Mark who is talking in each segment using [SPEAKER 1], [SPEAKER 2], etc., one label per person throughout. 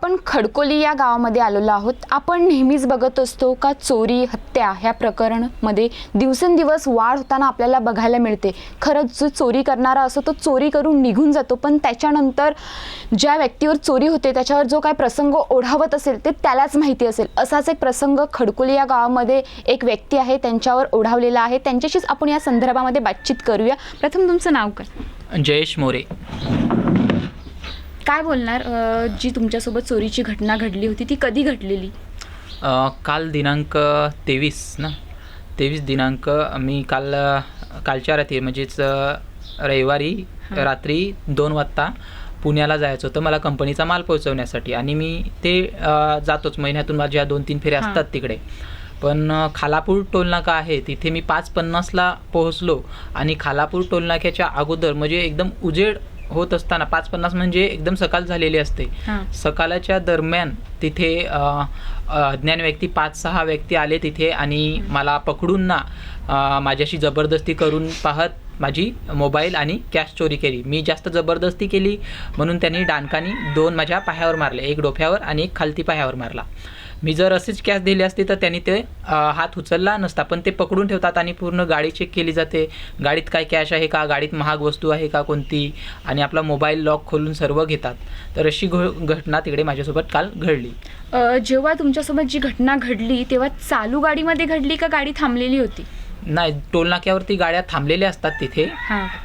[SPEAKER 1] आपण खडकोली या गावामध्ये आलेलो आहोत. आपण नेहमीच बघत असतो का चोरी हत्या ह्या प्रकरणामध्ये दिवसेंदिवस वाढ होताना आपल्याला बघायला मिळते. खरंच जो चोरी करणारा असतो तो चोरी करून निघून जातो, पण त्याच्यानंतर ज्या व्यक्तीवर चोरी होते त्याच्यावर जो काय प्रसंग ओढावत असेल ते त्यालाच माहिती असेल. असाच एक प्रसंग खडकोली या गावामध्ये एक व्यक्ती आहे त्यांच्यावर ओढावलेला आहे. त्यांच्याशीच आपण या संदर्भामध्ये बातचीत करूया. प्रथम तुमचं नाव काय?
[SPEAKER 2] जयेश मोरे.
[SPEAKER 1] काय बोलणार, जी तुमच्यासोबत चोरीची घटना घडली होती ती कधी घडलेली?
[SPEAKER 2] काल दिनांक 23 दिनांक मी कालच्या रात्री म्हणजेच रविवारी रात्री 2 वाजता पुण्याला जायचं होतं मला कंपनीचा माल पोहोचवण्यासाठी. आणि मी ते जातोच, महिन्यातून माझ्या 2-3 फेऱ्या असतात तिकडे. पण खालापूर टोलनाका आहे तिथे मी 5:50ला पोहोचलो. आणि खालापूर टोलनाक्याच्या अगोदर म्हणजे एकदम उजेड होत असताना 5:50 म्हणजे एकदम सकाळ झालेली असते. सकाळच्या दरम्यान तिथे अज्ञान व्यक्ती 5-6 व्यक्ती आले तिथे आणि मला पकडून ना माझ्याशी जबरदस्ती करून पाहत माझी मोबाईल आणि कॅश चोरी केली. मी जास्त जबरदस्ती केली म्हणून त्यांनी डानकानी 2 माझ्या पायावर मारले, एक डोक्यावर आणि एक खालती पायावर मारला. मी जर अशीच कॅश दिली असती तर त्यांनी ते हात उचलला नसता, पण ते पकडून ठेवतात आणि पूर्ण गाडी चेक केली जाते. गाडीत काय कॅश आहे का, गाडीत महाग वस्तू आहे का कोणती, आणि आपला मोबाईल लॉक खोलून सर्व घेतात. तर अशी घटना तिकडे माझ्यासोबत काल घडली.
[SPEAKER 1] जेव्हा तुमच्यासोबत जी घटना घडली तेव्हा चालू गाडीमध्ये घडली का गाडी थांबलेली होती?
[SPEAKER 2] नाही, टोलनाक्यावरती गाड्या थांबलेल्या असतात तिथे.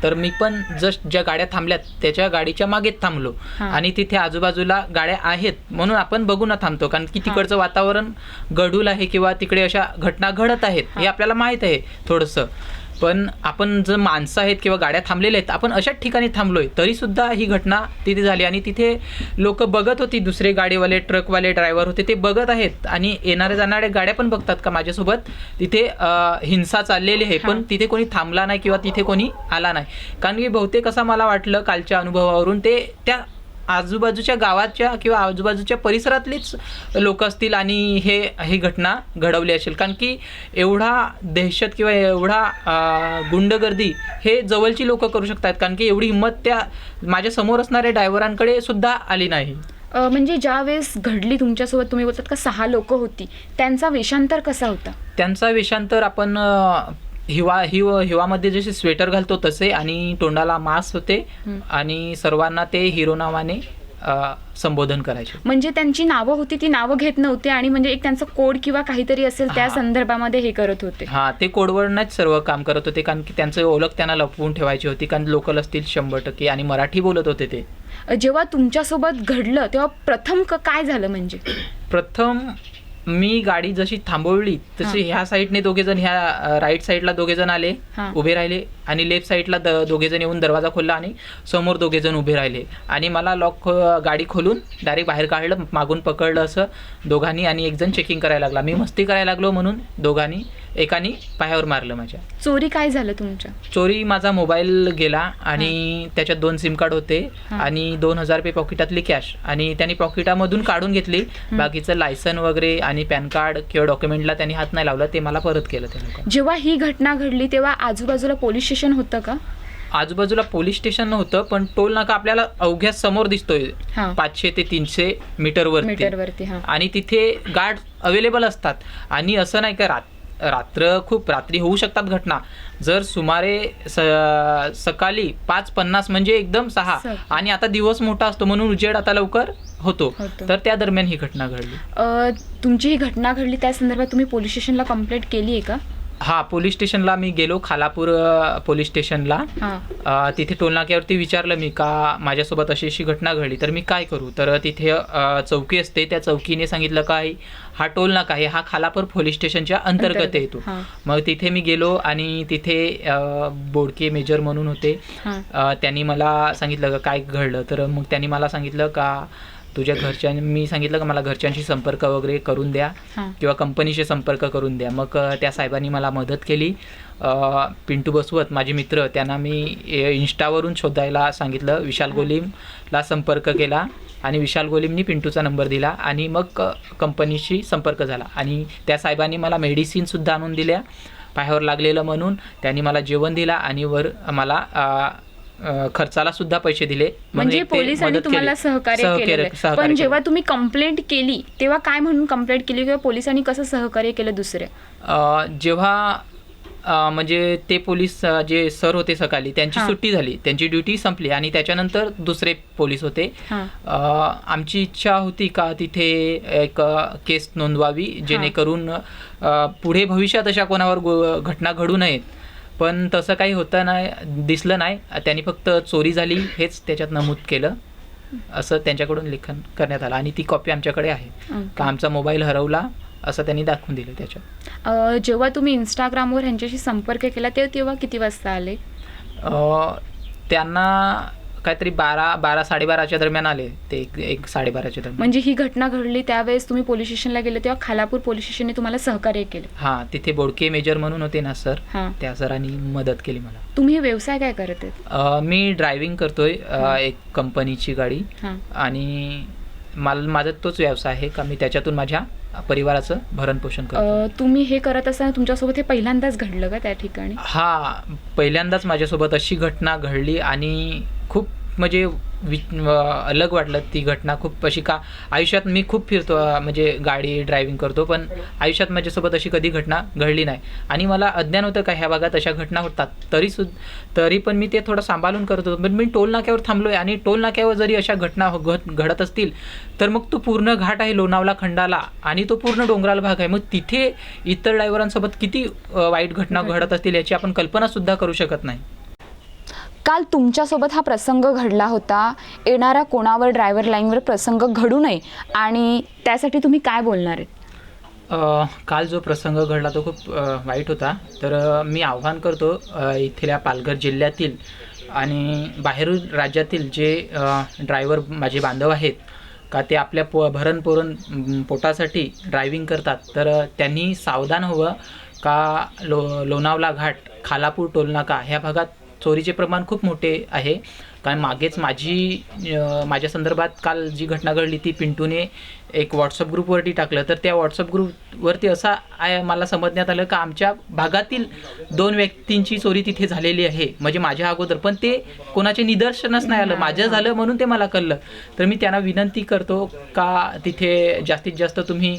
[SPEAKER 2] तर मी पण जस्ट ज्या गाड्या थांबल्यात त्याच्या गाडीच्या मागेच थांबलो. आणि तिथे आजूबाजूला गाड्या आहेत म्हणून आपण बघून थांबतो, कारण की तिकडचं वातावरण गढूळ आहे किंवा तिकडे अशा घटना घडत आहेत हे आपल्याला माहीत आहे थोडंसं. पण आपण जर माणसं आहेत किंवा गाड्या थांबलेल्या आहेत, आपण अशाच ठिकाणी थांबलोय तरीसुद्धा ही घटना तिथे झाली. आणि तिथे लोक बघत होती, दुसरे गाडीवाले ट्रकवाले ड्रायव्हर होते ते बघत आहेत आणि येणाऱ्या जाणाऱ्या गाड्या पण बघतात का माझ्यासोबत तिथे हिंसा चाललेली आहे. पण तिथे कोणी थांबला नाही किंवा तिथे कोणी आला नाही. कारण की बहुतेक असं मला वाटलं कालच्या अनुभवावरून ते त्या आजूबाजूच्या गावाच्या किंवा आजूबाजूच्या परिसरातलीच लोक असतील आणि ही घटना घडवली असेल. कारण की एवढा दहशत किंवा एवढा गुंडगर्दी हे जवळची लोक करू शकतात, कारण की एवढी हिंमत त्या माझ्या समोर असणाऱ्या ड्रायव्हरांकडे सुद्धा आली नाही.
[SPEAKER 1] म्हणजे ज्या वेळेस घडली तुमच्यासोबत तुम्ही बोलतात का 6 लोक होती, त्यांचा वेशांतर कसा होता?
[SPEAKER 2] त्यांचा वेशांतर आपण हिवामध्ये जसे स्वेटर घालतो तसे, आणि तोंडाला मास्क होते आणि सर्वांना ते हिरो नावाने संबोधन करायचे.
[SPEAKER 1] म्हणजे त्यांची नावं होती ती नावं घेत नव्हते आणि म्हणजे एक त्यांचा कोड किंवा काहीतरी असेल त्या संदर्भामध्ये हे करत होते.
[SPEAKER 2] ते कोडवरच सर्व काम करत होते, कारण की त्यांचं ओळख त्यांना लपवून ठेवायची होती, कारण लोकल असतील 100% आणि मराठी बोलत होते ते.
[SPEAKER 1] जेव्हा तुमच्यासोबत घडलं तेव्हा प्रथम काय झालं? म्हणजे
[SPEAKER 2] प्रथम मी गाडी जशी थांबवली तशी ह्या साईडने दोघेजण, ह्या राईट साईडला दोघेजण आले उभे राहिले आणि लेफ्ट साईडला दोघेजण येऊन दरवाजा खोलला आणि समोर दोघेजण उभे राहिले आणि मला गाडी खोलून डायरेक्ट बाहेर काढलं, मागून पकडलं असं दोघांनी, आणि एक जण चेकिंग करायला लागला. मी मस्ती करायला लागलो म्हणून एकानी पायावर मारलं माझ्या.
[SPEAKER 1] चोरी काय झालं तुमच्या?
[SPEAKER 2] चोरी माझा मोबाईल गेला आणि त्याच्यात 2 सिम कार्ड होते आणि 2,000 रुपये पॉकेटातली कॅश, आणि त्यांनी पॉकेटामधून काढून घेतली. बाकीचं लायसन वगैरे आणि पॅन कार्ड किंवा डॉक्युमेंटला त्यांनी हात नाही लावला, ते मला परत केलं त्यांनी.
[SPEAKER 1] जेव्हा ही घटना घडली तेव्हा आजूबाजूला पोलीस स्टेशन होतं का?
[SPEAKER 2] आजूबाजूला पोलीस स्टेशन नव्हतं, पण टोल नाका आपल्याला अवघ्या समोर दिसतोय 500 ते 300 मीटरवरती. आणि तिथे गार्ड अवेलेबल असतात. आणि असं नाही का खूप रात्री होऊ शकतात घटना. जर सुमारे सकाळी 5:50 म्हणजे एकदम 6, आणि आता दिवस मोठा असतो म्हणून उजेड आता लवकर होतो, तर त्या दरम्यान ही घटना घडली.
[SPEAKER 1] तुमची ही घटना घडली त्या संदर्भात तुम्ही पोलीस स्टेशनला कंप्लेंट केली आहे का?
[SPEAKER 2] पोलीस स्टेशनला मी गेलो, खालापूर पोलीस स्टेशनला. तिथे टोलनाक्यावरती विचारलं मी का माझ्यासोबत अशी घटना घडली, तर मी काय करू. तर तिथे चौकी असते, त्या चौकीने सांगितलं का हा टोलनाका आहे, हा खालापूर पोलीस स्टेशनच्या अंतर्गत येतो. मग तिथे मी गेलो आणि तिथे बोडके मेजर म्हणून होते, त्यांनी मला सांगितलं का काय घडलं. तर मग त्यांनी मला सांगितलं का मी सांगितलं का मला घरच्यांशी संपर्क वगैरे करून द्या किंवा कंपनीशी संपर्क करून द्या. मग त्या साहेबांनी मला मदत केली. पिंटू बसवत माझे मित्र, त्यांना मी इंस्टावरून शोधायला सांगितलं. विशाल गोलीमला संपर्क केला आणि विशाल गोलीमनी पिंटूचा नंबर दिला आणि मग कंपनीशी संपर्क झाला. आणि त्या साहेबांनी मला मेडिसिनसुद्धा आणून दिल्या पायावर लागलेलं म्हणून. त्यांनी मला जेवण दिला आणि मला खर्चाला सुद्धा पैसे दिले.
[SPEAKER 1] म्हणजे पोलिसांनी तुम्हाला सहकार्य केलं. पण जेव्हा तुम्ही कंप्लेंट केली तेव्हा काय म्हणून कंप्लेंट केली किंवा पोलिसांनी कसं सहकार्य केलं दुसऱ्या?
[SPEAKER 2] जेव्हा म्हणजे ते पोलीस जे सर होते सकाळी, त्यांची सुट्टी झाली, त्यांची ड्युटी संपली आणि त्याच्यानंतर दुसरे पोलीस होते. आमची इच्छा होती का तिथे एक केस नोंदवावी, जेणेकरून पुढे भविष्यात अशा कोणावर घटना घडू नयेत. पण तसं काही होतं नाही, दिसलं नाही. त्यांनी फक्त चोरी झाली हेच त्याच्यात नमूद केलं, असं त्यांच्याकडून लेखन करण्यात आलं आणि ती कॉपी आमच्याकडे आहे. का आमचा मोबाईल हरवला असं त्यांनी दाखवून दिलं त्याच्यात.
[SPEAKER 1] जेव्हा तुम्ही इंस्टाग्रामवर ह्यांच्याशी संपर्क केला तेव्हा किती वाजता आले?
[SPEAKER 2] त्यांना काहीतरी 12-12:30च्या दरम्यान आले ते, 1-12:30च्या दरम्यान.
[SPEAKER 1] म्हणजे ही घटना घडली त्यावेळेस तुम्ही पोलीस स्टेशनला गेले तेव्हा खालापूर पोलीस स्टेशनने तुम्हाला सहकार्य केलं?
[SPEAKER 2] हां, तिथे बोडके मेजर म्हणून होते ना सर, त्या सरांनी मदत केली मला.
[SPEAKER 1] तुम्ही व्यवसाय काय करत आहेत?
[SPEAKER 2] मी ड्रायव्हिंग करतोय एक कंपनीची गाडी आणि माझा तोच व्यवसाय आहे का मी त्याच्यातून माझ्या परिवाराचं भरण पोषण करतो.
[SPEAKER 1] तुम्ही हे करत असताना तुमच्यासोबत हे पहिल्यांदाच घडलं का त्या ठिकाणी?
[SPEAKER 2] हा, पहिल्यांदाच माझ्यासोबत अशी घटना घडली आणि खूप म्हणजे अलग वाटलं ती घटना. खूप अशी का आयुष्यात मी खूप फिरतो, म्हणजे गाडी ड्रायव्हिंग करतो, पण आयुष्यात माझ्यासोबत अशी कधी घटना घडली नाही आणि मला अज्ञान होतं का ह्या भागात अशा घटना होतात. तरी पण मी ते थोडं सांभाळून करत होतो. पण मी टोल नाक्यावर थांबलो आहे आणि टोल नाक्यावर जरी अशा घटना घडत असतील तर मग तो पूर्ण घाट आहे लोणावळा खंडाला आणि तो पूर्ण डोंगराळ भाग आहे. मग तिथे इतर ड्रायव्हरांसोबत किती वाईट घटना घडत असतील याची आपण कल्पनासुद्धा करू शकत नाही.
[SPEAKER 1] काल तुमच्यासोबत हा प्रसंग घडला होता. येणारा कोणावर ड्रायव्हर लाईनवर प्रसंग घडू नये आणि त्यासाठी तुम्ही काय बोलणार आहेत?
[SPEAKER 2] काल जो प्रसंग घडला तो खूप वाईट होता. तर मी आव्हान करतो इथल्या पालघर जिल्ह्यातील आणि बाहेरून राज्यातील जे ड्रायव्हर माझे बांधव आहेत का ते आपल्या भरण पोटासाठी ड्रायव्हिंग करतात, तर त्यांनी सावधान हवं का लोणावळा घाट, खालापूर टोलनाका ह्या भागात चोरीचे प्रमाण खूप मोठे आहे. कारण मागेच माझ्या संदर्भात काल जी घटना घडली ती पिंटूने एक व्हॉट्सअप ग्रुपवरती टाकलं. तर त्या व्हॉट्सअप ग्रुपवरती असा मला समजण्यात आलं का आमच्या भागातील 2 व्यक्तींची चोरी तिथे झालेली आहे, म्हणजे माझ्या अगोदर. पण ते कोणाचे निदर्शनच नाही आलं, माझं झालं म्हणून ते मला कळलं. तर मी त्यांना विनंती करतो का तिथे जास्तीत जास्त तुम्ही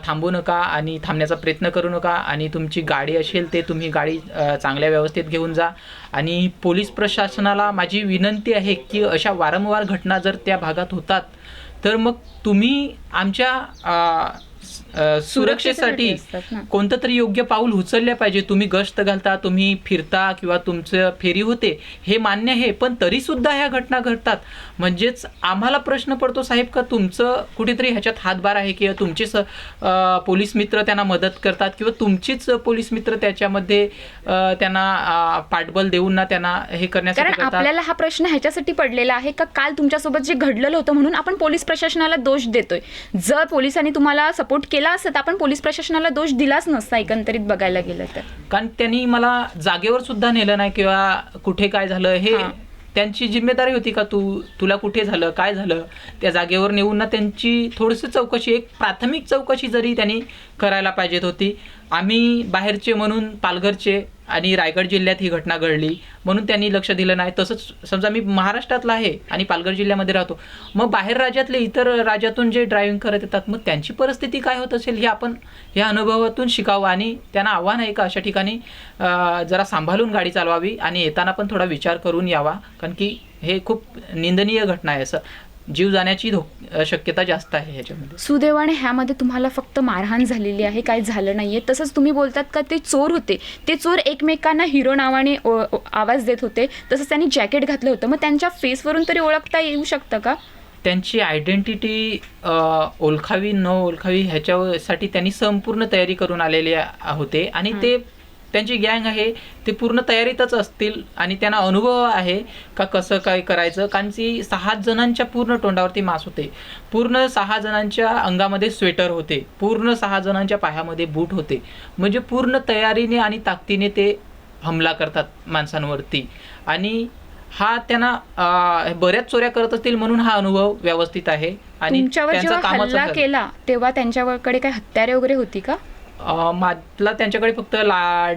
[SPEAKER 2] थांबू नका आणि थांबण्याचा प्रयत्न करू नका आणि तुमची गाडी असेल ते तुम्ही गाडी चांगल्या व्यवस्थेत घेऊन जा. आणि पोलीस प्रशासनाला माझी विनंती आहे की अशा वारंवार घटना जर त्या भागात होतात तर मग तुम्ही आमच्या सुरक्षेसाठी कोणतं तरी योग्य पाऊल उचलल्या पाहिजे. तुम्ही गस्त घालता, तुम्ही फिरता किंवा तुमचं फेरी होते हे मान्य आहे, पण तरीसुद्धा ह्या घटना घडतात. म्हणजेच आम्हाला प्रश्न पडतो साहेब का तुमचं कुठेतरी ह्याच्यात हातभार आहे किंवा तुमचेच पोलीस मित्र त्यांना मदत करतात किंवा तुमचेच पोलीस मित्र त्याच्यामध्ये त्यांना पाठबळ देऊन ना त्यांना हे करण्यासाठी करतात.
[SPEAKER 1] आपल्याला हा प्रश्न ह्याच्यासाठी पडलेला आहे का काल तुमच्यासोबत जे घडलेलं होतं म्हणून आपण पोलीस प्रशासनाला दोष देतोय. जर पोलिसांनी तुम्हाला सपोर्ट केला असतं तर आपण पोलीस प्रशासनाला दोष दिलाच नसता एकंदरीत बघायला गेलं तर.
[SPEAKER 2] कारण त्यांनी मला जागेवर सुद्धा नेलं नाही किंवा कुठे काय झालं हे त्यांची जिम्मेदारी होती का तुला कुठे झालं काय झालं त्या जागेवर नेऊन ना त्यांची थोडीशी चौकशी, एक प्राथमिक चौकशी जरी त्यांनी करायला पाहिजेत होती. आम्ही बाहेरचे म्हणून पालघरचे आणि रायगड जिल्ह्यात ही घटना घडली म्हणून त्यांनी लक्ष दिलं नाही. तसंच समजा मी महाराष्ट्रातला आहे आणि पालघर जिल्ह्यामध्ये राहतो, मग बाहेर राज्यातले इतर राज्यातून जे ड्रायव्हिंग करत येतात मग त्यांची परिस्थिती काय होत असेल हे आपण ह्या अनुभवातून शिकावं. आणि त्यांना आव्हान आहे का अशा ठिकाणी जरा सांभाळून गाडी चालवावी आणि येताना पण थोडा विचार करून यावा, कारण की हे खूप निंदनीय घटना आहे. असं जीव जाण्याची शक्यता जास्त आहे ह्याच्यामध्ये.
[SPEAKER 1] सुदैवाने ह्यामध्ये तुम्हाला फक्त मारहाण झालेली आहे, काही झालं नाहीये. तसंच तुम्ही बोलतात का ते चोर होते, ते चोर एकमेकांना हिरो नावाने आवाज देत होते, तसंच त्यांनी जॅकेट घातलं होतं. मग त्यांच्या फेसवरून तरी ओळखता येऊ शकतं का?
[SPEAKER 2] त्यांची आयडेंटिटी ओळखावी न ओळखावी ह्याच्यासाठी त्यांनी संपूर्ण तयारी करून आलेले होते आणि ते त्यांची गँग आहे ते पूर्ण तयारीतच असतील आणि त्यांना अनुभव आहे का कसं काय करायचं. कारण की 6 जणांच्या पूर्ण तोंडावरती मास्क होते, पूर्ण 6 जणांच्या अंगामध्ये स्वेटर होते, पूर्ण 6 जणांच्या पायामध्ये बूट होते. म्हणजे पूर्ण तयारीने आणि ताकदीने ते हमला करतात माणसांवरती. आणि हा त्यांना बऱ्याच चोऱ्या करत असतील म्हणून हा अनुभव व्यवस्थित आहे. आणि
[SPEAKER 1] तुमच्यावर जेव्हा हल्ला केला तेव्हा त्यांच्याकडे काही हत्यारे वगैरे होती का?
[SPEAKER 2] मला त्यांच्याकडे फक्त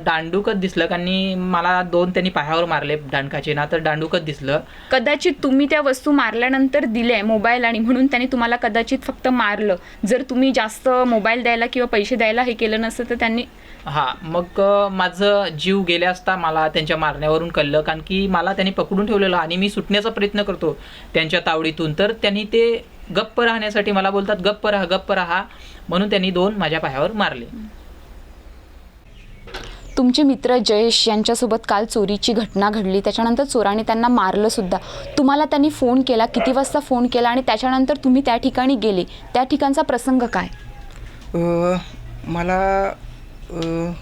[SPEAKER 2] दांडूकच दिसलं, कारण मला 2 त्यांनी पायावर मारले दांडकाचे ना, तर दांडूकच दिसलं.
[SPEAKER 1] कदाचित तुम्ही त्या वस्तू मारल्यानंतर दिल्या मोबाईल आणि म्हणून त्यांनी तुम्हाला कदाचित फक्त मारलं. जर तुम्ही जास्त मोबाईल द्यायला किंवा पैसे द्यायला हे केलं नसतं तर त्यांनी
[SPEAKER 2] मग माझं जीव गेले असता मला त्यांच्या मारण्यावरून कळलं, कारण की मला त्यांनी पकडून ठेवलेलं आणि मी सुटण्याचा प्रयत्न करतो त्यांच्या तावडीतून. तर त्यांनी ते गप्प राहण्यासाठी मला बोलतात, गप्प राहा म्हणून त्यांनी 2 माझ्या पायावर मारले.
[SPEAKER 1] तुमचे मित्र जयेश यांच्यासोबत काल चोरीची घटना घडली, त्याच्यानंतर चोराने त्यांना मारलं सुद्धा. तुम्हाला त्यांनी फोन केला, किती वाजता फोन केला आणि त्याच्यानंतर तुम्ही त्या ठिकाणी गेले, त्या ठिकाणचा प्रसंग काय?
[SPEAKER 3] मला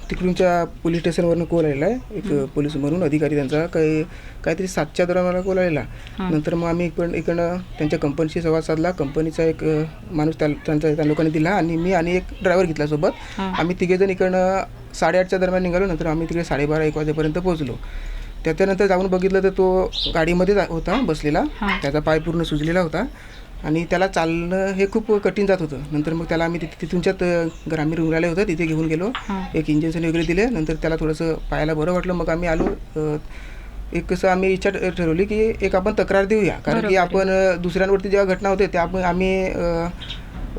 [SPEAKER 3] तिकडूनच्या पोलीस स्टेशनवरनं कॉल आलेला आहे, एक पोलीस म्हणून अधिकारी त्यांचा काहीतरी 7च्या दरम्यान मला कॉल आलेला. नंतर मग आम्ही इकडनं त्यांच्या कंपनीशी संवाद साधला. कंपनीचा एक माणूस त्या लोकांनी दिला आणि मी आणि एक ड्रायव्हर घेतला सोबत. आम्ही तिघेजण इकडनं 8:30च्या दरम्यान निघालो. नंतर आम्ही तिकडे 12:30-1 वाजेपर्यंत पोहोचलो. त्याच्यानंतर जाऊन बघितलं तर तो गाडीमध्येच होता बसलेला. त्याचा पाय पूर्ण सुजलेला होता आणि त्याला चालणं हे खूप कठीण जात होतं. नंतर मग त्याला आम्ही तिथूनच्यात ग्रामीण रुग्णालय होतं तिथे घेऊन गेलो. एक इंजेक्शन वगैरे दिले. नंतर त्याला थोडंसं पायाला बरं वाटलं. मग आम्ही आलो. एक कसं आम्ही इच्छा ठरवली की एक आपण तक्रार देऊया, कारण की आपण दुसऱ्यांवरती जेव्हा घटना होते त्या आम्ही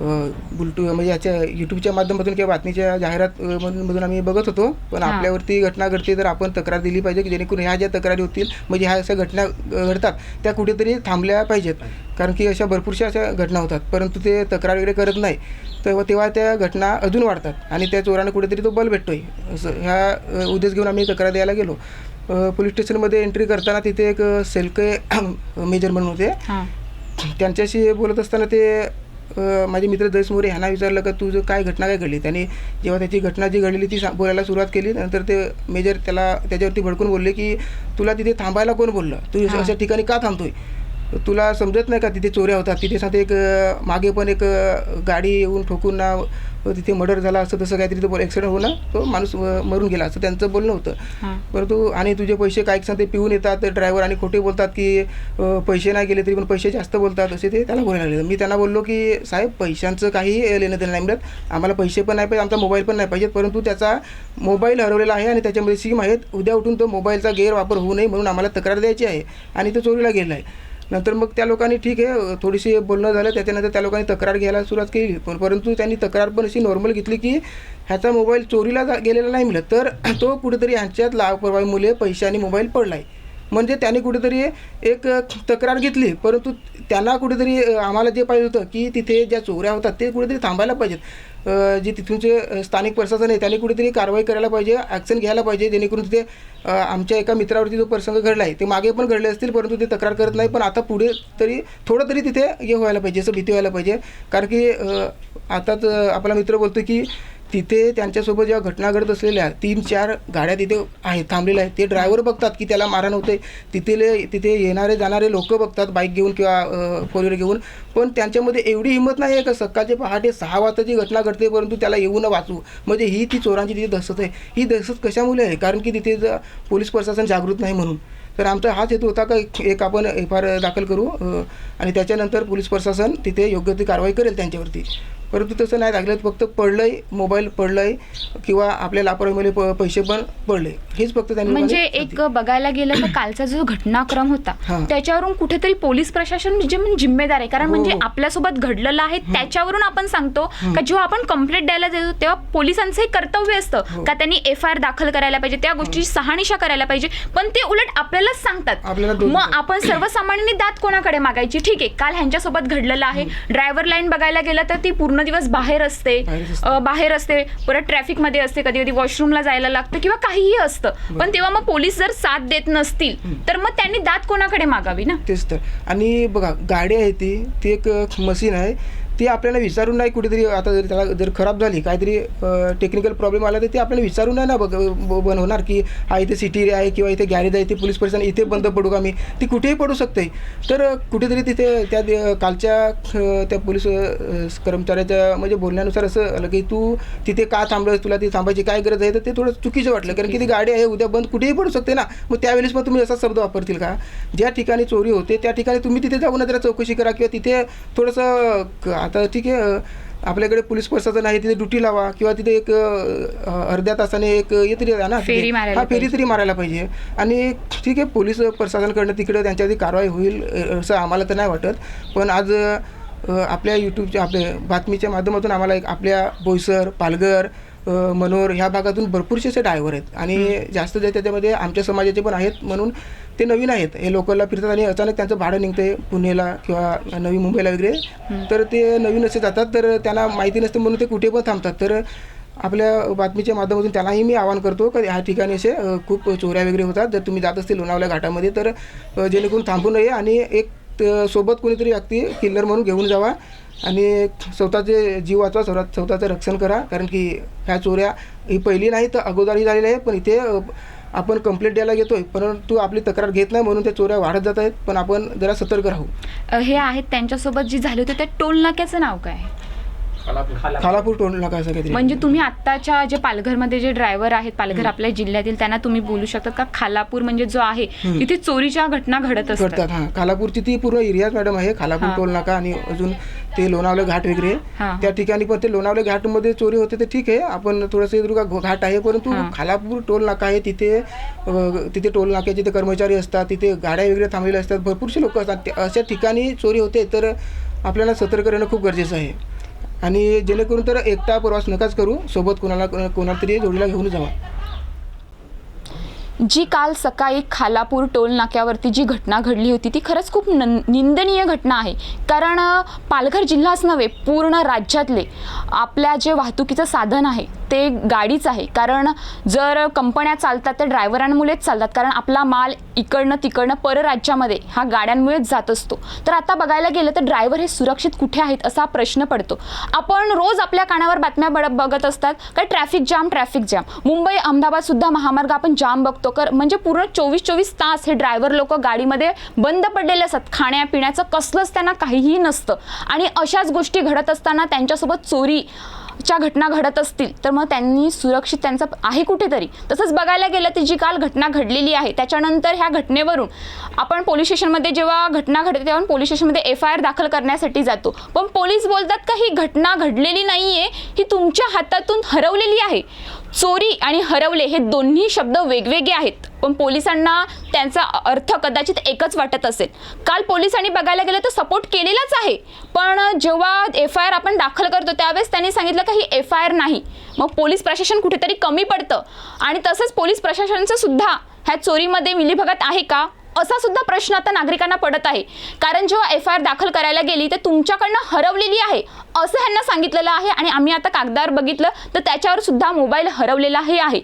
[SPEAKER 3] म्हणजे याच्या यूट्यूबच्या माध्यमातून किंवा बातमीच्या जाहिरात मधून आम्ही बघत होतो. पण आपल्यावरती घटना घडते तर आपण तक्रार दिली पाहिजे, की जेणेकरून ह्या ज्या तक्रारी होतील म्हणजे ह्या अशा घटना घडतात त्या कुठेतरी थांबल्या पाहिजेत. कारण की अशा भरपूरशा अशा घटना होतात परंतु ते तक्रार वगैरे करत नाही, तर तेव्हा त्या घटना अजून वाढतात आणि त्या चोरानं कुठेतरी तो बल भेटतोय. असं ह्या उद्देश घेऊन आम्ही तक्रार द्यायला गेलो. पोलीस स्टेशनमध्ये एंट्री करताना तिथे एक सेल्के मेजर म्हणून होते. त्यांच्याशी बोलत असताना ते माझे मित्र जयेश मोरे ह्यांना विचारलं का तुझं काय घटना काय घडली. त्यांनी जेव्हा त्याची घटना जी घडलेली ती बोलायला सुरुवात केली. नंतर ते मेजर त्याच्यावरती भडकून बोलले की तुला तिथे थांबायला कोण बोललं, तू अशा ठिकाणी का थांबतोय, तुला समजत नाही का तिथे चोऱ्या होतात. तिथे सांगते एक मागे पण एक गाडी येऊन ठोकून ना तिथे मर्डर झाला असं तसं काहीतरी तो ॲक्सिडेंट होऊन तो माणूस मरून गेला असं त्यांचं बोलणं होतं. परंतु आणि तुझे पैसे काय सांगते पिऊन येतात ड्रायव्हर आणि खोटे बोलतात की पैसे नाही गेले तरी पण पैसे जास्त बोलतात असे ते त्याला बोलायला लागले. मी त्यांना बोललो की साहेब पैशांचं काही लेणं देणं नाही मिळत, आम्हाला पैसे पण नाही पाहिजे, आमचा मोबाईल पण नाही पाहिजेत, परंतु त्याचा मोबाईल हरवलेला आहे आणि त्याच्यामध्ये सिम आहेत. उद्या उठून तो मोबाईलचा गैरवापर होऊ नये म्हणून आम्हाला तक्रार द्यायची आहे आणि तो चोरीला गेला आहे. नंतर मग त्या लोकांनी ठीक आहे थोडीशी बोलणं झालं. त्याच्यानंतर त्या लोकांनी तक्रार घ्यायला सुरुवात केली. परंतु त्यांनी तक्रार पण अशी नॉर्मल घेतली की ह्याचा मोबाईल चोरीला गेलेला नाही मिळत, तर तो कुठेतरी ह्यांच्यात लापरवाहीमुळे पैसे आणि मोबाईल पडला आहे. म्हणजे त्यांनी कुठेतरी एक तक्रार घेतली, परंतु त्यांना कुठेतरी आम्हाला जे पाहिजे होतं की तिथे ज्या चोऱ्या होतात ते कुठेतरी थांबायला पाहिजेत. जे तिथूनचे स्थानिक प्रशासन आहे त्यांनी कुठेतरी कारवाई करायला पाहिजे, ॲक्शन घ्यायला पाहिजे, जेणेकरून तिथे आमच्या एका मित्रावरती जो प्रसंग घडला आहे ते मागे पण घडले असतील परंतु ते तक्रार करत नाही. पण आता पुढे तरी थोडं तरी तिथे हे व्हायला पाहिजे, असं भीती व्हायला पाहिजे. कारण की आताच आपला मित्र बोलतो की तिथे त्यांच्यासोबत जेव्हा घटना घडत असलेल्या 3-4 गाड्या तिथे आहेत थांबलेल्या आहेत. ते ड्रायव्हर बघतात की त्याला मारण होते, तिथे येणारे जाणारे लोक बघतात बाईक घेऊन किंवा 4 व्हीलर घेऊन, पण त्यांच्यामध्ये एवढी हिंमत नाही आहे का सकाळचे पहाटे 6 वाजताची घटना घडते परंतु त्याला येऊन वाचू. म्हणजे ही ती चोरांची तिथे दहशत आहे. ही दहशत कशामुळे आहे, कारण की तिथे पोलीस प्रशासन जागृत नाही म्हणून. तर आमचा हाच हेतू होता का एक आपण FIR दाखल करू आणि त्याच्यानंतर पोलीस प्रशासन तिथे योग्य ती कारवाई करेल त्यांच्यावरती. परंतु तसं नाही लागलं, फक्त पडलंय मोबाईल पडलंय किंवा आपल्या लापरवाहीमुळे पैसे पण पडले, हेच फक्त त्यांनी
[SPEAKER 1] म्हणजे एक बघायला गेलं तर कालचा जो घटनाक्रम होता त्याच्यावरून कुठेतरी पोलीस प्रशासन जिम्मेदार आहे. कारण म्हणजे आपल्यासोबत घडलेलं आहे त्याच्यावरून आपण सांगतो का जेव्हा आपण कंप्लेंट द्यायला देतो तेव्हा पोलिसांचं हे कर्तव्य असतं का त्यांनी FIR दाखल करायला पाहिजे, त्या गोष्टी शहानिशा करायला पाहिजे, पण ते उलट आपल्यालाच सांगतात. मग आपण सर्वसामान्यांनी दात कोणाकडे मागायची. ठीक आहे काल ह्यांच्यासोबत घडलेलं आहे, ड्रायव्हर लाईन बघायला गेलं तर ती पूर्ण दिवस बाहेर असते, परत ट्रॅफिक मध्ये असते, कधी कधी वॉशरूमला जायला लागतं किंवा काहीही असतं. पण तेव्हा मग पोलीस जर साथ देत नसतील तर मग त्यांनी दात कोणाकडे मागावी ना.
[SPEAKER 3] तेच तर. आणि बघा गाडी आहे ती एक मशीन आहे, ती आपल्याला विचारून नाही कुठेतरी आता जर खराब झाली काहीतरी टेक्निकल प्रॉब्लेम आला तर ते आपल्याला विचारून नाही ना बनवणार की हा इथे सिटी आहे किंवा इथे गॅरेज आहे, इथे पोलीस प्रशासन इथे बंद पडू का मी, ती कुठेही पडू शकते. तर कुठेतरी तिथे त्या कालच्या त्या पोलीस कर्मचाऱ्याच्या म्हणजे बोलण्यानुसार असं आलं की तू तिथे का थांबलंस, तुला ती थांबायची काय गरज आहे, तर ते थोडं चुकीचं वाटलं. कारण की ती गाडी आहे उद्या बंद कुठेही पडू शकते ना. मग त्यावेळेस पण तुम्ही असा शब्द वापरतील का, ज्या ठिकाणी चोरी होते त्या ठिकाणी तुम्ही तिथे जाऊन जरा चौकशी करा किंवा तिथे थोडंसं आता ठीक आहे आपल्याकडे पोलीस प्रशासन आहे, तिथे ड्युटी लावा किंवा तिथे एक अर्ध्या तासाने एक येतरी आहे ना,
[SPEAKER 1] फेरी मारायला
[SPEAKER 3] फेरी तरी मारायला पाहिजे. आणि ठीक आहे, पोलीस प्रशासनाकडनं तिकडे त्यांच्यावरती कारवाई होईल असं आम्हाला तर नाही वाटत. पण आज आपल्या यूट्यूबच्या आपल्या बातमीच्या माध्यमातून आम्हाला एक आपल्या बोईसर, पालघर, मनोर ह्या भागातून भरपूरसे असे ड्रायव्हर आहेत आणि जास्त जे त्याच्यामध्ये आमच्या समाजाचे पण आहेत, म्हणून ते नवीन आहेत. हे लोकलला फिरतात आणि अचानक त्यांचं भाडं निघते पुणेला किंवा नवी मुंबईला वगैरे, तर ते नवीन असे जातात, तर त्यांना माहिती नसते म्हणून ते कुठे पण थांबतात. तर आपल्या बातमीच्या माध्यमातून त्यालाही मी आवाहन करतो की ह्या ठिकाणी असे खूप चोऱ्या वगैरे होतात. जर तुम्ही जात असतील लोणावळा घाटामध्ये तर जेणेकरून थांबू नये आणि एक सोबत कोणीतरी व्यक्ती किल्लर म्हणून घेऊन जावा आणि स्वतःचे जीव वाचवा, स्वतःचं रक्षण करा. कारण की ह्या चोऱ्या ही पहिली नाही तर अगोदरही झालेल्या आहे, पण इथे आपण कंप्लेंट द्यायला घेतोय परंतु आपली तक्रार घेत नाही, म्हणून त्या चोऱ्या वाढत जात आहेत. पण आपण जरा सतर्क राहू.
[SPEAKER 1] हे आहेत त्यांच्यासोबत जी झाली होती त्या टोल नाक्याचं नाव काय?
[SPEAKER 3] खालापूर टोल नाका असं काहीतरी.
[SPEAKER 1] म्हणजे तुम्ही आत्ताच्या जे पालघरमध्ये जे ड्रायव्हर आहेत, पालघर आपल्या जिल्ह्यातील, त्यांना तुम्ही बोलू शकतात का खालापूर म्हणजे जो आहे तिथे चोरीच्या घटना घडतात?
[SPEAKER 3] हां, खालापूरची ती पूर्ण एरियाच मॅडम आहे, खालापूर टोल नाका आणि अजून ते लोणावळे घाट वगैरे त्या ठिकाणी. पण ते लोणावळे घाटमध्ये चोरी होते ते ठीक आहे, आपण थोडंसं घाट आहे, परंतु खालापूर टोल नाका आहे, तिथे टोल नाक्याचे ते कर्मचारी असतात, तिथे गाड्या वगैरे थांबलेल्या असतात, भरपूरसे लोक असतात. अशा ठिकाणी चोरी होते, तर आपल्याला सतर्क राहणं खूप गरजेचं आहे. आणि जेणेकरून तर एकटा प्रवास नकाच करू, सोबत कोणाला तरी जोडीला घेऊन जावा.
[SPEAKER 1] जी काल सकाळी खालापूर टोल नाक्यावरती जी घटना घडली होती ती खरंच खूप निंदनीय घटना आहे. कारण पालघर जिल्हाच नव्हे, पूर्ण राज्यातले आपल्या जे वाहतुकीचं साधन आहे ते गाडीच आहे. कारण जर कंपन्या चालतात तर ड्रायव्हरांमुळेच चालतात, कारण आपला माल इकडनं तिकडनं परराज्यामध्ये हा गाड्यांमुळेच जात असतो. तर आता बघायला गेलं तर ड्रायव्हर हे सुरक्षित कुठे आहेत असा प्रश्न पडतो. आपण रोज आपल्या कानावर बातम्या बघत असतात का ट्रॅफिक जाम. मुंबई अहमदाबाद सुद्धा महामार्ग आपण जाम बघतो. म्हणजे पूर्ण 24 तास हे ड्रायव्हर लोक गाडीमध्ये बंद पडलेले असतात, खाण्यापिण्याचं कसलंच त्यांना काहीही नसतं. आणि अशाच गोष्टी घडत असताना त्यांच्यासोबत चोरीच्या घटना घडत असतील तर मग त्यांनी सुरक्षित त्यांचं आहे कुठेतरी. तसंच बघायला गेलं तर जी काल घटना घडलेली आहे त्याच्यानंतर ह्या घटनेवरून आपण पोलीस स्टेशनमध्ये जेव्हा घटना घडते तेव्हा पोलीस स्टेशनमध्ये FIR दाखल करण्यासाठी जातो, पण पोलीस बोलतात का ही घटना घडलेली नाहीये, ही तुमच्या हातातून हरवलेली आहे. चोरी आणि हरवले हे दोन्ही शब्द वेगवेगळे आहेत, पण पोलिसांना त्यांचा अर्थ कदाचित एकच वाटत असेल. काल पोलिसांनी बघायला गेलं तर सपोर्ट केलेलाच आहे, पण जेव्हा FIR आपण दाखल करतो त्यावेळेस त्यांनी सांगितलं का ही FIR नाही. मग पोलीस प्रशासन कुठेतरी कमी पडतं. आणि तसंच पोलीस प्रशासनाचं सुद्धा ह्या चोरीमध्ये मिलीभगत आहे का असा सुद्धा प्रश्न आता नागरिकांना पडत आहे. कारण जेव्हा FIR दाखल करायला गेली तर तुमच्याकडनं हरवलेली आहे असं ह्यांना सांगितलेलं आहे, आणि आम्ही आता कागदावर बघितलं तर त्याच्यावर सुद्धा मोबाईल हरवलेलाही आहे.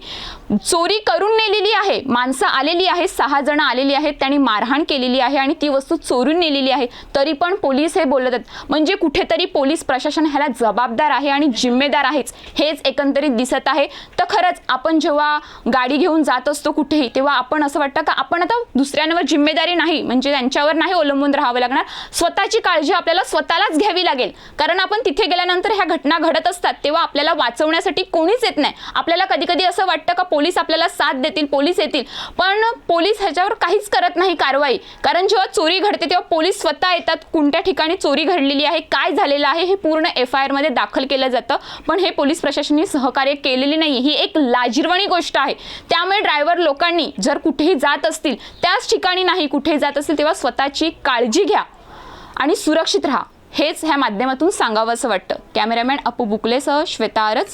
[SPEAKER 1] चोरी करून नेलेली आहे, माणसं आलेली आहेत, 6 जण आलेली आहेत, त्यांनी मारहाण केलेली आहे आणि ती वस्तू चोरून नेलेली आहे, तरी पण पोलीस हे बोलत आहेत. म्हणजे कुठेतरी पोलीस प्रशासन ह्याला जबाबदार आहे आणि जिम्मेदार आहेच हेच एकंदरीत दिसत आहे. तर खरंच आपण जेव्हा गाडी घेऊन जात असतो कुठेही तेव्हा आपण असं वाटतं का आपण आता दुसऱ्यांवर जिम्मेदारी नाही, म्हणजे त्यांच्यावर नाही अवलंबून राहावं लागणार, स्वतःची काळजी आपल्याला स्वतःलाच घ्यावी लागेल. कारण आपण तिथे गेल्यानंतर ह्या घटना घडत असतात तेव्हा आपल्याला वाचवण्यासाठी कोणीच येत नाही. आपल्याला कधी कधी असं वाटतं का पोलीस आपल्याला साथ देतील, पोलीस येतील, पण पोलीस ह्याच्यावर काहीच करत नाही कारवाई. कारण जेव्हा चोरी घडते तेव्हा पोलीस स्वतः येतात, कोणत्या ठिकाणी चोरी घडलेली आहे, काय झालेलं आहे हे पूर्ण FIR मध्ये दाखल केलं जातं, पण हे पोलीस प्रशासनाने सहकार्य केलेले नाही. ही एक लाजिरवाणी गोष्ट आहे. त्यामुळे ड्रायव्हर लोकांनी जर कुठेही जात असतील त्याच ठिकाणी नाही, कुठेही जात असतील तेव्हा स्वतःची काळजी घ्या आणि सुरक्षित राहा हेच ह्या माध्यमातून सांगावं असं वाटतं. कॅमेरामॅन अपू बुकलेसह श्वेता आरज,